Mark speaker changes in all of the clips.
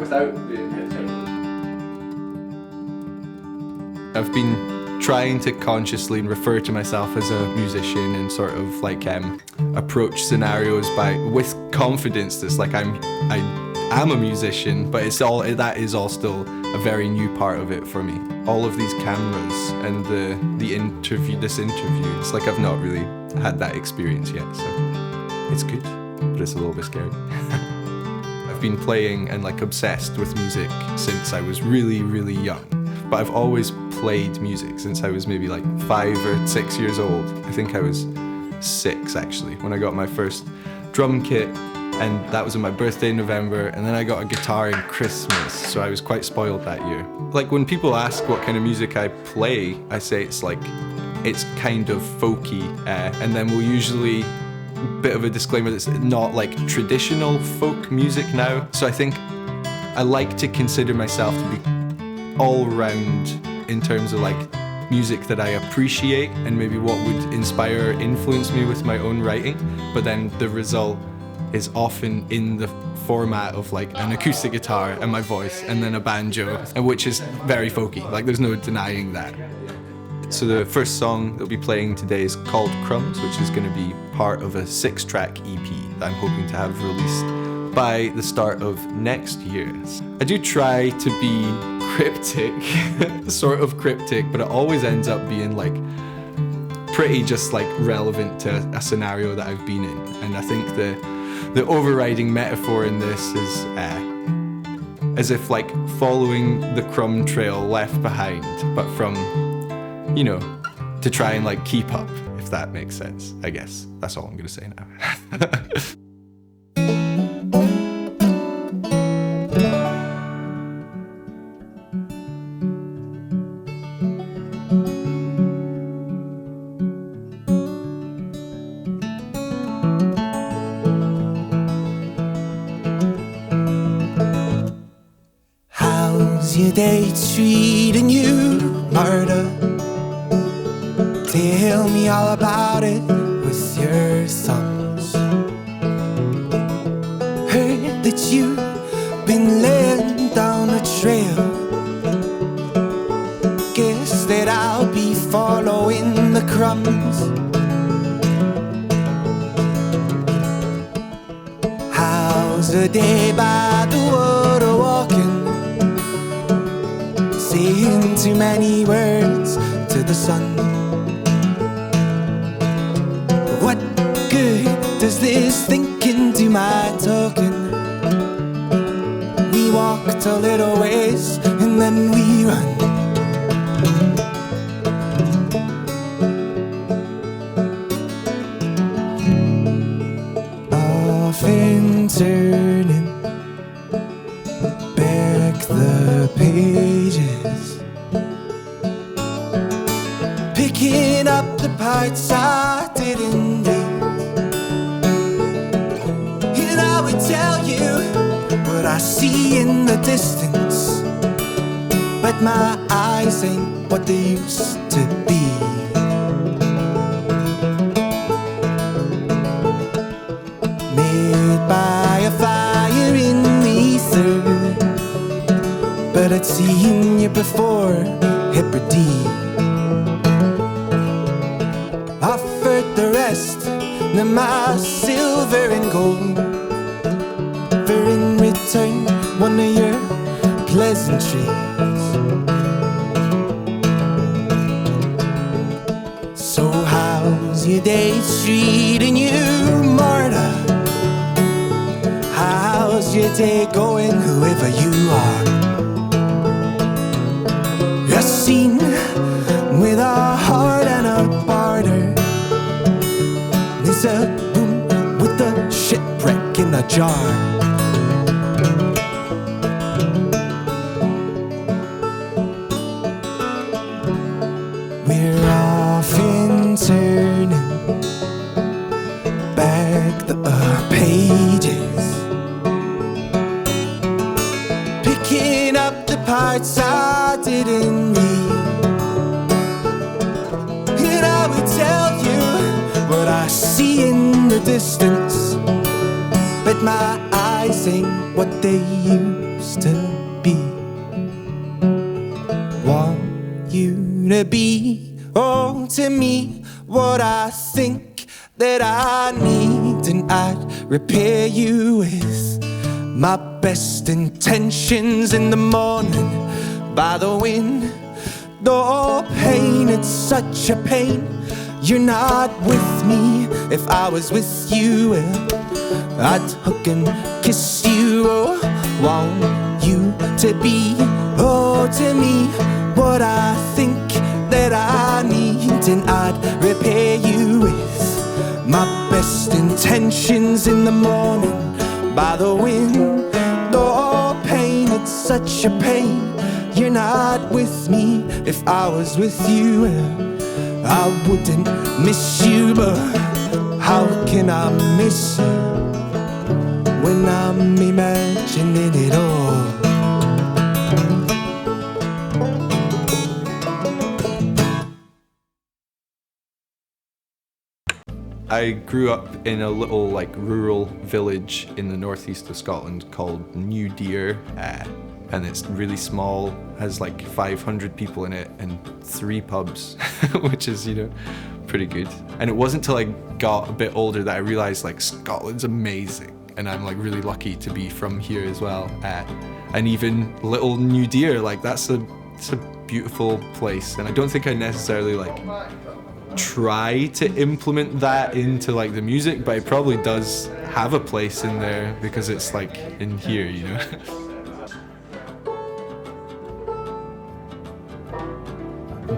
Speaker 1: without the headset.
Speaker 2: I've been trying to consciously refer to myself as a musician and sort of like approach scenarios with confidence. That's like I am a musician, but that is all still a very new part of it for me. All of these cameras and this interview, it's like I've not really had that experience yet, so it's good, but it's a little bit scary. I've been playing and like obsessed with music since I was really, really young, but I've always played music since I was maybe like 5 or 6 years old. I think I was 6 actually, when I got my first drum kit, and that was on my birthday in November, and then I got a guitar in Christmas, so I was quite spoiled that year. Like when people ask what kind of music I play, I say it's kind of folky, and then we'll usually, bit of a disclaimer, that's not like traditional folk music now. So I think I like to consider myself to be all round in terms of like music that I appreciate and maybe what would inspire or influence me with my own writing, but then the result is often in the format of like an acoustic guitar and my voice and then a banjo, and which is very folky, like there's no denying that. So the first song that we'll be playing today is called Crumbs, which is going to be part of a 6-track EP that I'm hoping to have released by the start of next year. I do try to be cryptic, sort of cryptic, but it always ends up being like pretty just like relevant to a scenario that I've been in. And I think the overriding metaphor in this is as if like following the crumb trail left behind, but from, to try and like keep up, if that makes sense. I guess that's all I'm gonna say now.
Speaker 3: How's your day treating you, Marta? Tell me all about it with your songs. Heard that you've been led down a trail. Guess that I'll be following the crumbs. How's a day by the water walking? Saying too many words to the sun. What good does this thinking do my talking? We walked a little ways and then we run. Often turning back the pages, picking up the parts I didn't read. And I would tell you what I see in the distance, but my eyes ain't what they used to be. Made by a fire in the ether, but I'd seen you before, Hebrides. Offered the rest of my silver and gold, for in return one of your pleasantries. So how's your day treating you, Marta? How's your day going, whoever you are? You're seen with a heart and a barter. There's a room with a shipwreck in a jar. We're often turning back the pages, picking up the parts I didn't read. And I would tell you what I see in the distance, but my eyes ain't what they used used to be. Want you to be, oh, to me, what I think that I need, and I'd repair you with my best intentions in the morning by the wind. Oh, pain, it's such a pain. You're not with me. If I was with you, well, I'd hug and kiss you. Oh, want you to be, oh, to me, what I think that I need, and I'd repair you with my best intentions in the morning by the wind. Oh, pain, it's such a pain. You're not with me. If I was with you, well, I wouldn't miss you. But how can I miss you when I'm imagining it all?
Speaker 2: I grew up in a little rural village in the northeast of Scotland called New Deer, and it's really small, has 500 people in it and 3 pubs, which is, pretty good. And it wasn't till I got a bit older that I realized Scotland's amazing, and I'm really lucky to be from here as well. And even little New Deer, it's a beautiful place, and I don't think I necessarily try to implement that into the music, but it probably does have a place in there because it's in here,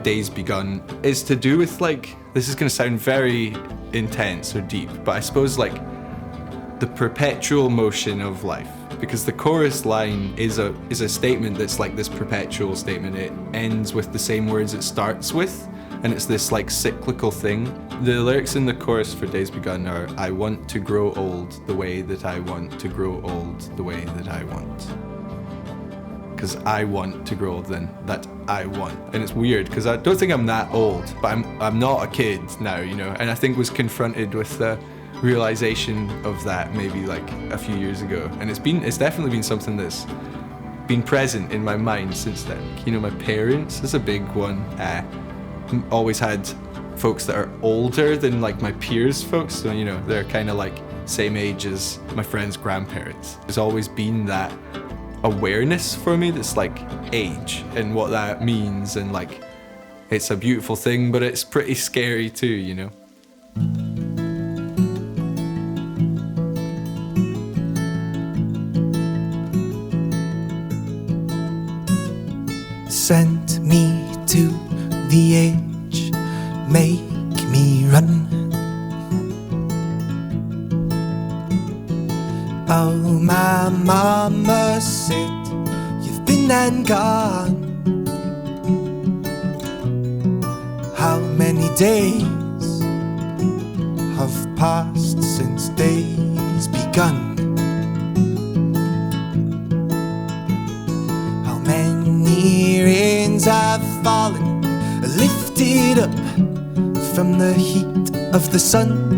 Speaker 2: Days Begun is to do with this is gonna sound very intense or deep, but I suppose the perpetual motion of life, because the chorus line is a statement that's this perpetual statement. It ends with the same words it starts with, and it's this cyclical thing. The lyrics in the chorus for Days Begun are, I want to grow old the way that I want to grow old the way that I want. Because I want to grow old then, that I want. And it's weird because I don't think I'm that old, but I'm not a kid now, and I think was confronted with the realization of that maybe a few years ago. And it's definitely been something that's been present in my mind since then. My parents is a big one. Always had folks that are older than my peers folks, so they're kind of same age as my friends' grandparents. There's always been that awareness for me that's age and what that means, and it's a beautiful thing, but it's pretty scary too,
Speaker 3: Send me to the edge, make me run. Oh, my mama said you've been and gone. How many days have passed since days begun? How many rains have fallen, lifted up from the heat of the sun?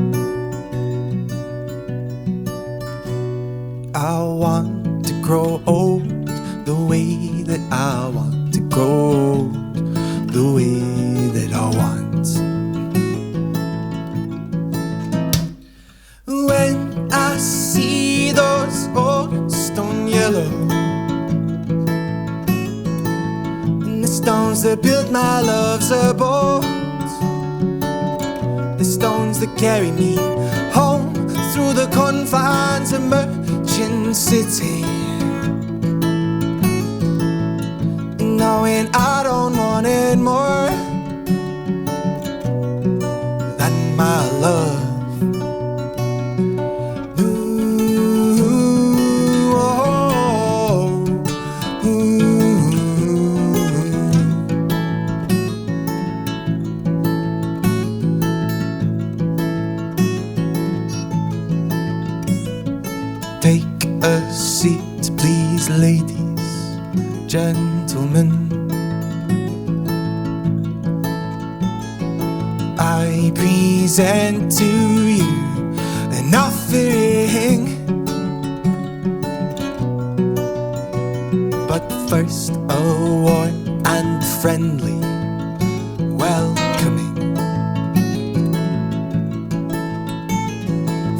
Speaker 3: I want to grow old the way that I want to grow old, the way that I want. When I see those old stone yellows and the stones that built my love's abode, the stones that carry me home through the confines of Merchant City, knowing I don't want it more than my love. Ooh, oh, ooh. Take a seat, please, ladies, gentlemen. I present to you an offering first a warm and friendly welcoming.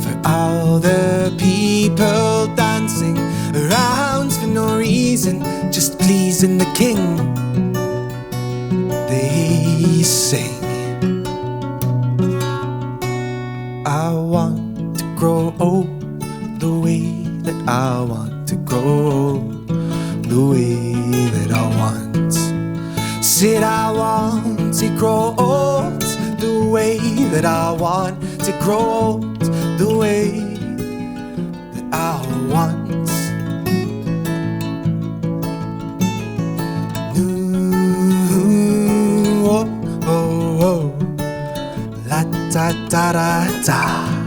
Speaker 3: For all the people dancing around for no reason, just pleasing the king, they sing. I want to grow old the way that I want to grow old, the way that I want. Said I want to grow old the way that I want to grow old, the way that I want. Ooh, oh, oh, oh. La da da da da.